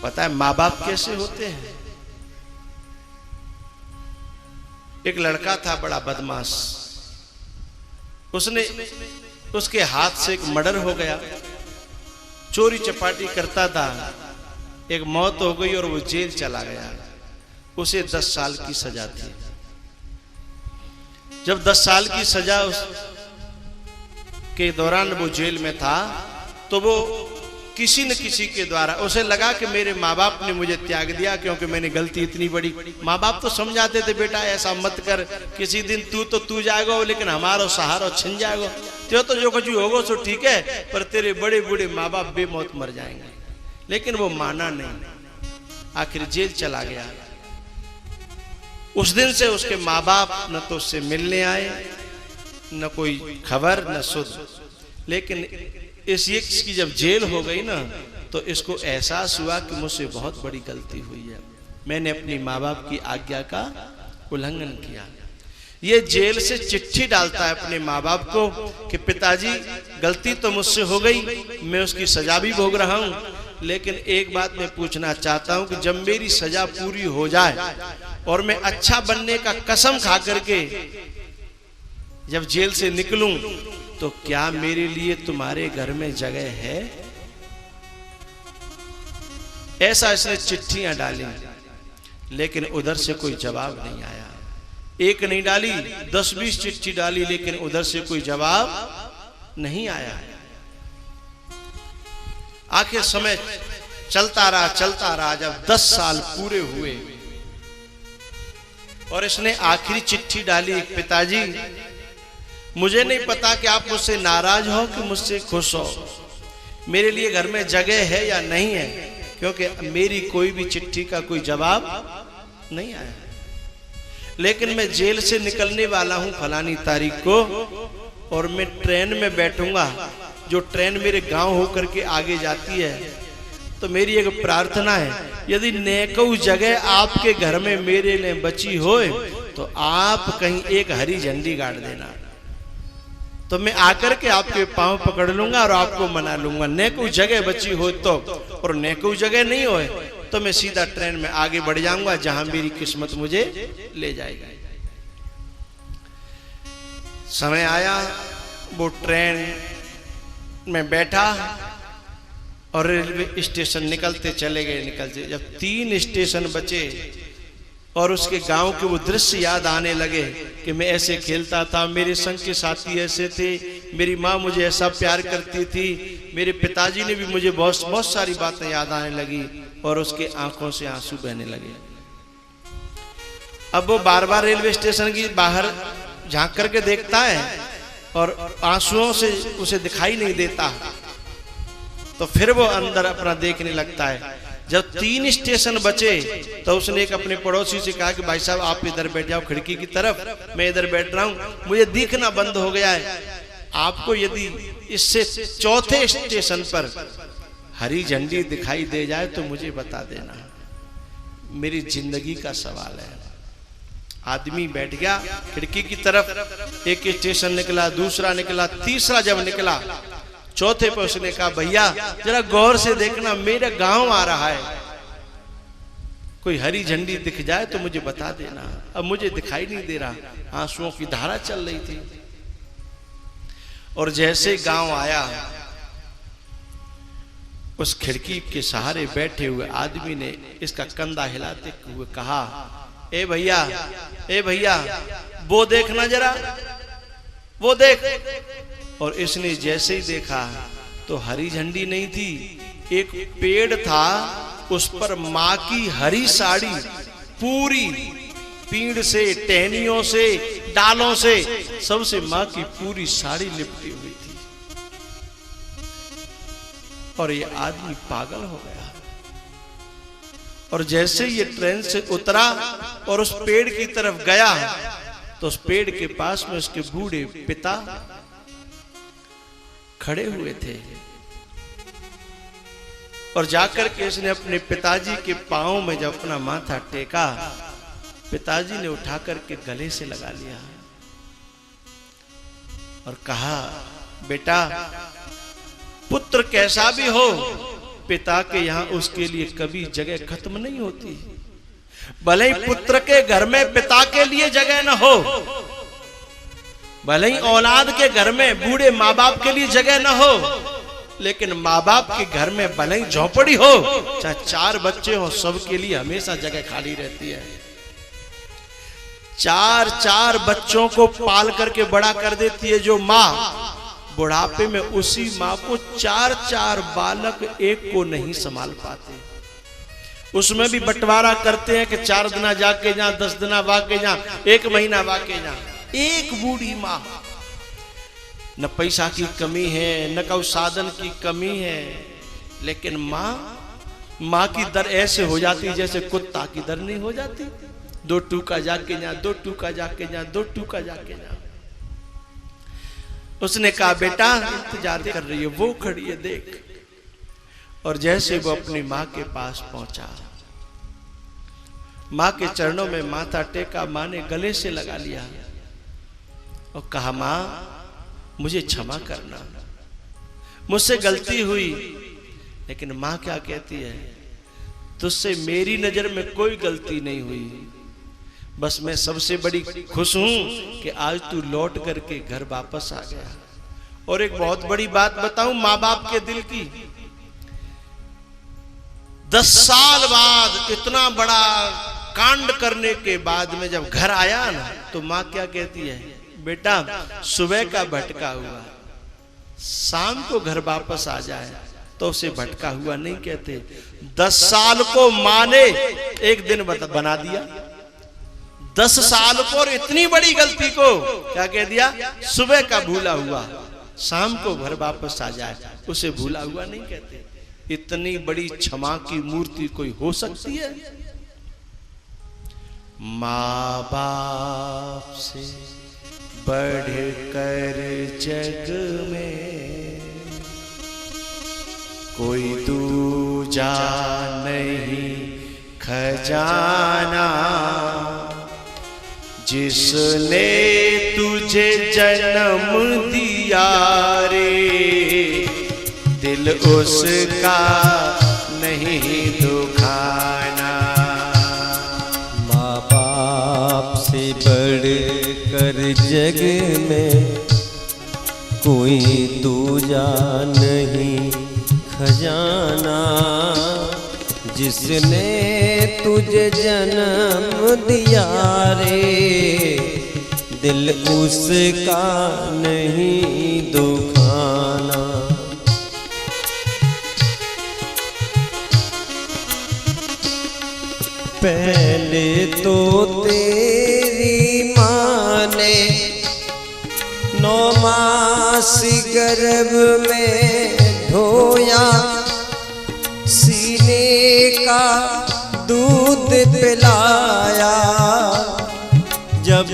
पता है माँ बाप कैसे होते हैं? एक लड़का था बड़ा बदमाश, उसके हाथ से एक मर्डर हो गया। चोरी चपाटी करता था, एक मौत हो गई और वो जेल चला गया। उसे 10 साल की सजा थी। जब 10 साल की सजा के दौरान वो जेल में था, तो वो किसी न किसी के द्वारा उसे लगा कि मेरे माँ बाप ने मुझे त्याग दिया क्योंकि मैंने गलती इतनी बड़ी। माँ बाप तो समझाते थे बेटा ऐसा मत कर, किसी दिन तू जाएगा लेकिन हमारा सहारा छिन जाएगा, तो जो कुछ होगा सो ठीक है, पर तेरे बड़े बूढ़े माँ बाप बेमौत मर जाएंगे। लेकिन वो माना नहीं, आखिर जेल चला गया। उस दिन से उसके माँ बाप न तो उससे मिलने आए, न कोई खबर न सुध। लेकिन इसकी जब जेल हो गई ना, तो इसको एहसास हुआ कि मुझसे बहुत बड़ी गलती हुई है, मैंने अपनी माँ बाप की आज्ञा का उल्लंघन किया। ये जेल से चिट्ठी डालता है अपने माँ बाप को कि पिताजी गलती तो मुझसे हो गई, मैं उसकी सजा भी भोग रहा हूँ, लेकिन एक बात मैं पूछना चाहता हूँ कि जब मेरी सजा पूरी हो जाए और मैं अच्छा बनने का कसम खा करके जब जेल से निकलूं, तो क्या मेरे लिए तुम्हारे घर में जगह है? ऐसा इसने चिट्ठियां डाली, लेकिन उधर से कोई जवाब नहीं आया। एक नहीं डाली, 10-20 चिट्ठी डाली, लेकिन उधर से कोई जवाब नहीं आया। आखिर समय चलता रहा। जब 10 साल पूरे हुए और इसने आखिरी चिट्ठी डाली, पिताजी मुझे नहीं पता कि आप मुझसे नाराज हो कि मुझसे खुश हो, मेरे लिए घर में जगह है या नहीं है, क्योंकि मेरी कोई भी चिट्ठी का कोई जवाब नहीं आया। लेकिन मैं जेल से निकलने वाला हूं फलानी तारीख को, और मैं ट्रेन में बैठूंगा, जो ट्रेन मेरे गांव होकर के आगे जाती है। तो मेरी एक प्रार्थना है, यदि नेकऊ जगह आपके घर में मेरे लिए बची होए, तो आप कहीं एक हरी झंडी गाड़ देना, तो मैं आकर के आपके पांव पकड़ लूंगा और आपको मना लूंगा। नेकऊ जगह बची हो तो, और नेकऊ जगह नहीं होए तो मैं सीधा ट्रेन में आगे बढ़ जाऊंगा जहां मेरी किस्मत मुझे ले जाएगी। समय आया, वो ट्रेन में बैठा और रेलवे स्टेशन निकलते चले गए। जब 3 स्टेशन बचे और उसके गांव के वो दृश्य याद आने लगे कि मैं ऐसे खेलता था, मेरे संग के साथी ऐसे थे, मेरी माँ मुझे ऐसा प्यार करती थी, मेरे पिताजी ने भी मुझे बहुत सारी बातें याद आने लगी, और उसके आंखों से आंसू बहने लगे। अब वो बार-बार रेलवे स्टेशन की बाहर झांक करके देखता है और आंसुओं से उसे दिखाई नहीं देता, तो फिर वो अंदर अपना देखने लगता है। जब 3 स्टेशन बचे तो उसने एक अपने पड़ोसी से कहा कि भाई साहब आप इधर बैठ जाओ खिड़की की तरफ, मैं इधर बैठ रहा हूं, मुझे दिखना बंद हो गया है। आपको यदि इससे 4थे स्टेशन पर हरी झंडी दिखाई दे जाए तो मुझे बता देना, मेरी जिंदगी का सवाल है। आदमी बैठ गया खिड़की की तरफ, एक स्टेशन निकला, दूसरा निकला, तीसरा जब निकला, चौथे पर उसने कहा भैया जरा गौर से देखना, मेरा गांव आ रहा है, कोई हरी झंडी दिख जाए तो मुझे बता देना। अब मुझे दिखाई नहीं दे रहा, आंसुओं की धारा चल रही थी। और जैसे गांव आया, उस खिड़की के सहारे बैठे हुए आदमी ने इसका कंधा हिलाते हुए कहा, ए भैया वो देखना जरा, वो देख। और इसने जैसे ही देखा तो हरी झंडी नहीं थी, एक पेड़ था, उस पर माँ की हरी साड़ी पूरी पीड़ से, टहनियों से, डालों से, सबसे माँ की पूरी साड़ी लिपटी हुई थी। और ये आदमी पागल हो गया। और जैसे ये ट्रेन से उतरा और उस पेड़ की तरफ गया, तो उस पेड़ के पास में उसके बूढ़े पिता खड़े हुए थे। और जाकर के इसने अपने पिताजी के पांव में जब अपना माथा टेका, पिताजी ने उठा करके गले से लगा लिया और कहा, बेटा पुत्र कैसा भी हो पिता के यहाँ उसके लिए कभी जगह खत्म नहीं होती। भले ही पुत्र के घर में पिता के लिए जगह न हो, भले ही औलाद के घर में बूढ़े माँ बाप के लिए जगह न हो, लेकिन माँ बाप के घर में भले ही झोपड़ी हो, चाहे 4 बच्चे हो, सबके लिए हमेशा जगह खाली रहती है। 4 बच्चों को पाल करके बड़ा कर देती है जो माँ, बुढ़ापे में उसी माँ को 4 बालक एक को नहीं संभाल पाते। उसमें भी बंटवारा करते हैं कि 4 दिना जाके जा, 10 दिना वाके जा, 1 महीना वाके जा। एक बूढ़ी माँ, न पैसा की कमी है, न कोई साधन की कमी है, लेकिन माँ की दर ऐसे हो जाती जैसे कुत्ता की दर नहीं हो जाती। 2 टूका जाके जा, 2 टूका जाके जा, 2 टूका जाके जा। उसने कहा बेटा इंतजार कर रही है, वो खड़ी है देख। और जैसे वो अपनी माँ के पास पहुंचा, माँ के चरणों में माथा टेका, माँ ने गले से लगा लिया और कहा माँ मुझे क्षमा करना, मुझसे गलती हुई। लेकिन माँ क्या कहती है, तुझसे मेरी नजर में कोई गलती नहीं हुई, बस मैं सबसे बड़ी खुश हूं कि आज तू लौट करके घर वापस आ गया। और एक बहुत बड़ी बात बताऊं माँ बाप के दिल की, 10 साल बाद इतना बड़ा कांड करने के बाद में जब घर आया ना, तो माँ क्या कहती है, बेटा सुबह का भटका हुआ शाम को घर वापस आ जाए तो उसे भटका हुआ नहीं कहते। 10 साल को माँ ने एक दिन बना दिया, 10 साल को और इतनी बड़ी गलती को क्या कह दिया, सुबह का भूला हुआ शाम को घर वापस आ जाए उसे भूला हुआ नहीं कहते। इतनी बड़ी क्षमा की मूर्ति कोई हो सकती है? माँ बाप से बढ़कर जग में कोई दूजा नहीं खजाना, जिसने तुझे जन्म दिया रे, दिल उसका नहीं दुखाना। माँ बाप से बढ़कर जग में कोई दूजा नहीं खजाना, जिसने तुझे जन्म दिया रे, दिल उसका नहीं दुखाना। पहले तो तेरी माँ ने 9 मास गर्भ में ढोया, सीने का दूध पिलाया, जब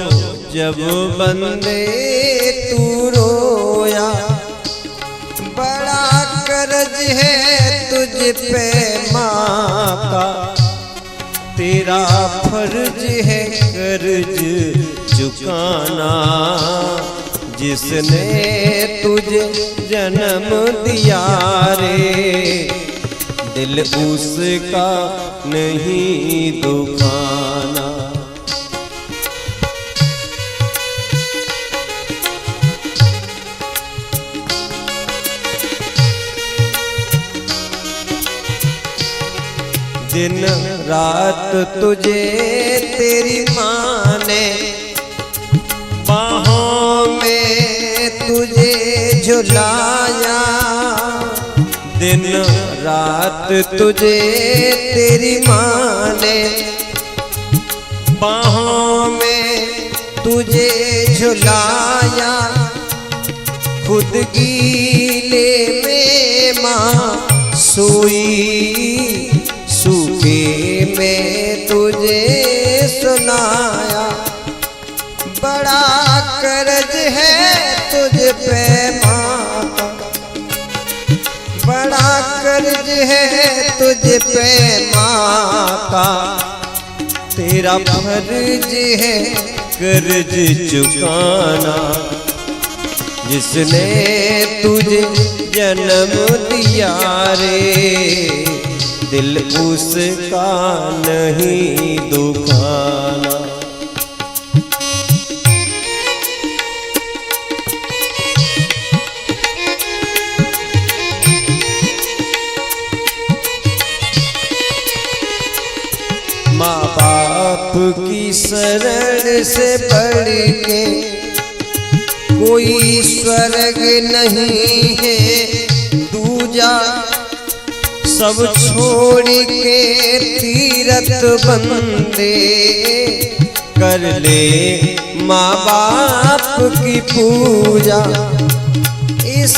जब बंदे तू रोया। बड़ा कर्ज है तुझ पे माँ का, तेरा फर्ज है कर्ज चुकाना, जिसने तुझे जन्म दिया रे, दिल उसका नहीं दुखाना। दिन रात तुझे तेरी माँ ने बाहों में तुझे झुलाया, दिन रात तुझे तेरी माँ ने बाहों में तुझे झुलाया, खुद गीले में माँ सोई, सूखे में तुझे सुनाया। बड़ा कर्ज है तुझ पे माँ का, बड़ा कर्ज है तुझ पे माँ का, तेरा फर्ज है कर्ज चुकाना, जिसने तुझे जन्म दिया रे, दिल उसका नहीं दुखाना। माँ बाप की शरण से बढ़ के कोई स्वर्ग नहीं है दूजा, सब छोड़ के तीरथ बंदे कर ले माँ बाप की पूजा। इस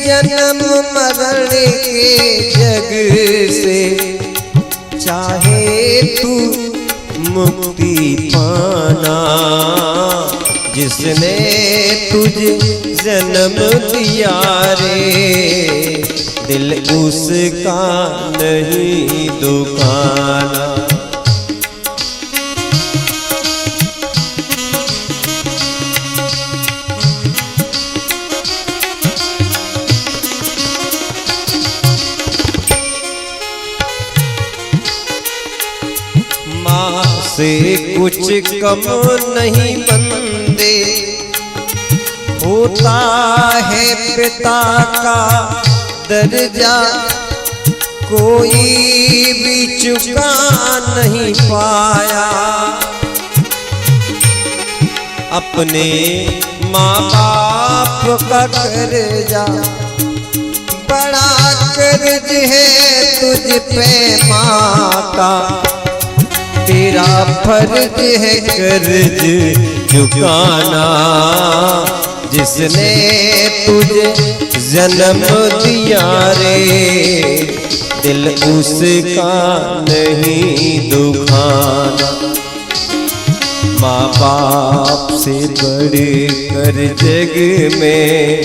जन्म मरण के जग से चाहे तू मुक्ति पाना, जिसने तुझे जन्म दिया रे, दिल उसका नहीं दुखाना। माँ से कुछ कम नहीं बंदे, होता है पिता का दर्जा, कोई भी चुका नहीं पाया। अपने माँ बाप का कर्जा, बड़ा कर्ज है तुझ पे माता, तेरा फर्ज है कर्ज चुकाना। जिसने तुझे जन्म दिया रे, दिल उसका नहीं दुखाना। माँ बाप से बढ़कर जग में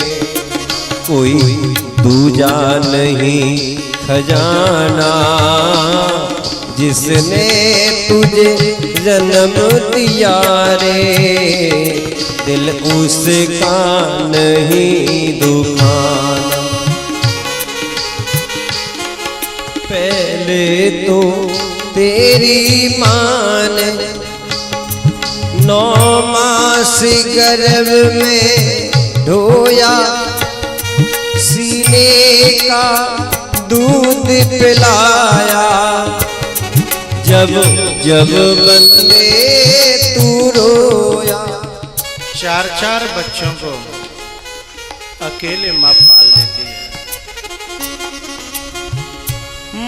कोई दूजा नहीं खजाना, जिसने तुझे जन्म दिया रे, दिल उसका नहीं दुखाना। पहले तो तेरी माँ ने 9 मास गर्भ में ढोया, सीने का दूध पिलाया। जब जब बंदे तू रोया, 4-4 बच्चों को अकेले माँ पाल देती है।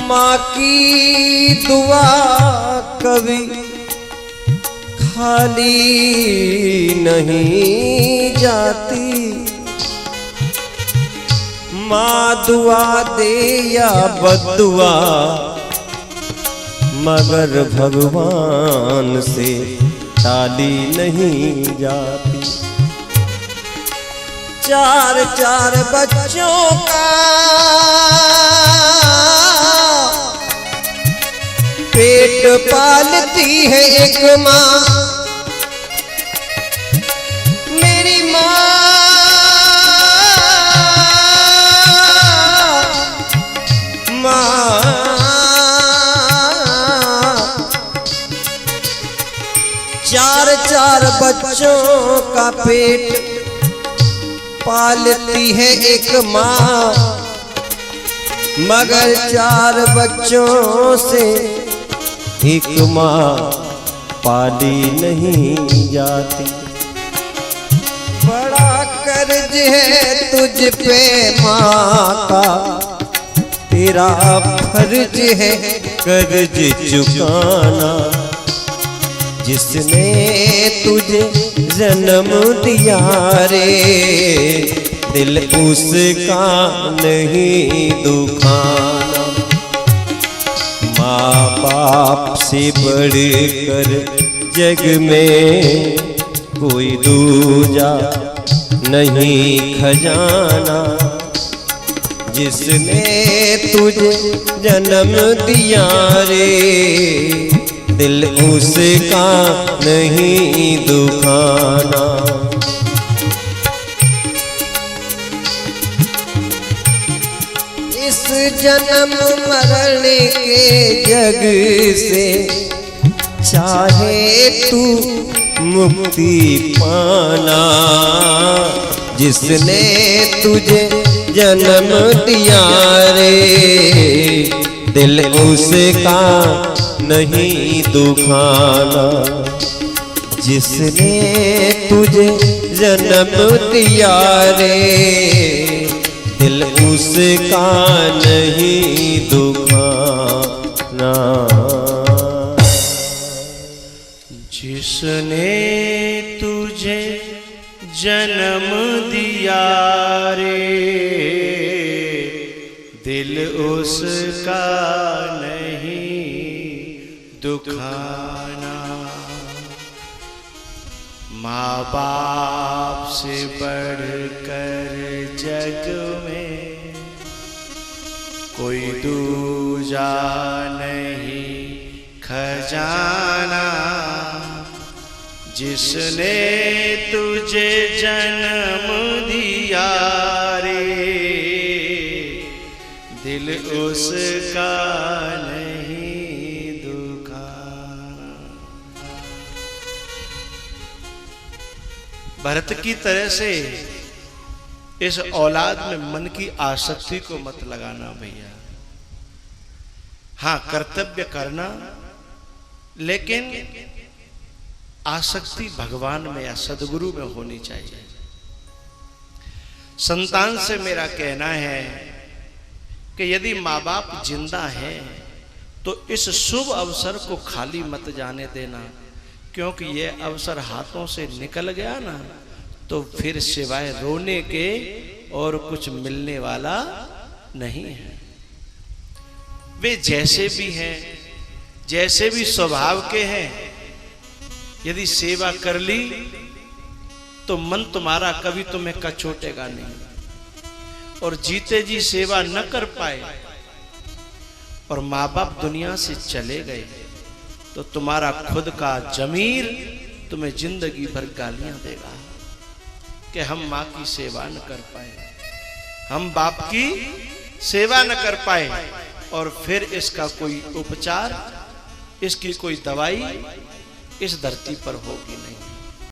माँ की दुआ कभी खाली नहीं जाती, माँ दुआ दे या बद्दुआ, मगर भगवान से टाली नहीं जाती। 4-4 बच्चों का पेट पालती है एक माँ, मेरी माँ 4-4 बच्चों का पेट पालती है एक माँ, मगर 4 बच्चों से एक माँ पाली नहीं जाती। बड़ा कर्ज है तुझ पे माँ का, तेरा फर्ज है कर्ज चुकाना। जिसने तुझे जन्म दिया रे, दिल उसका नहीं दुखाना। माँ बाप से बढ़कर जग में कोई दूजा नहीं खजाना। जिसने तुझे जन्म दिया रे, दिल उसका नहीं दुखाना। जन्म मरण के जग से चाहे तू मुक्ति पाना। जिसने तुझे जन्म दिया रे दिल उसका नहीं दुखाना। जिसने तुझे जन्म दिया रे दिल उसका नहीं दुखाना। जिसने तुझे जन्म दिया रे दिल उसका नहीं दुखाना। माँ बाप से बढ़कर जग में कोई दूजा नहीं खजाना। जिसने तुझे जन्म दिया रे दिल उसका नहीं दुखाना। भरत की तरह से इस औलाद में मन की आसक्ति को मत लगाना भैया। हाँ, कर्तव्य करना, लेकिन आसक्ति भगवान में या सदगुरु में होनी चाहिए। संतान से मेरा कहना है कि यदि माँ बाप जिंदा हैं तो इस शुभ अवसर को खाली मत जाने देना, क्योंकि यह अवसर हाथों से निकल गया ना तो फिर सिवाय रोने के और कुछ मिलने वाला नहीं है। वे जैसे भी हैं, जैसे भी स्वभाव के हैं, यदि सेवा कर ली तो मन तुम्हारा कभी तुम्हें कचोटेगा नहीं। और जीते जी सेवा न कर पाए और माँ बाप दुनिया से चले गए तो तुम्हारा खुद का जमीर तुम्हें जिंदगी भर गालियां देगा कि हम माँ की सेवा न कर पाए, हम बाप की सेवा न कर पाए। और फिर इसका कोई उपचार, इसकी कोई दवाई इस धरती पर होगी नहीं।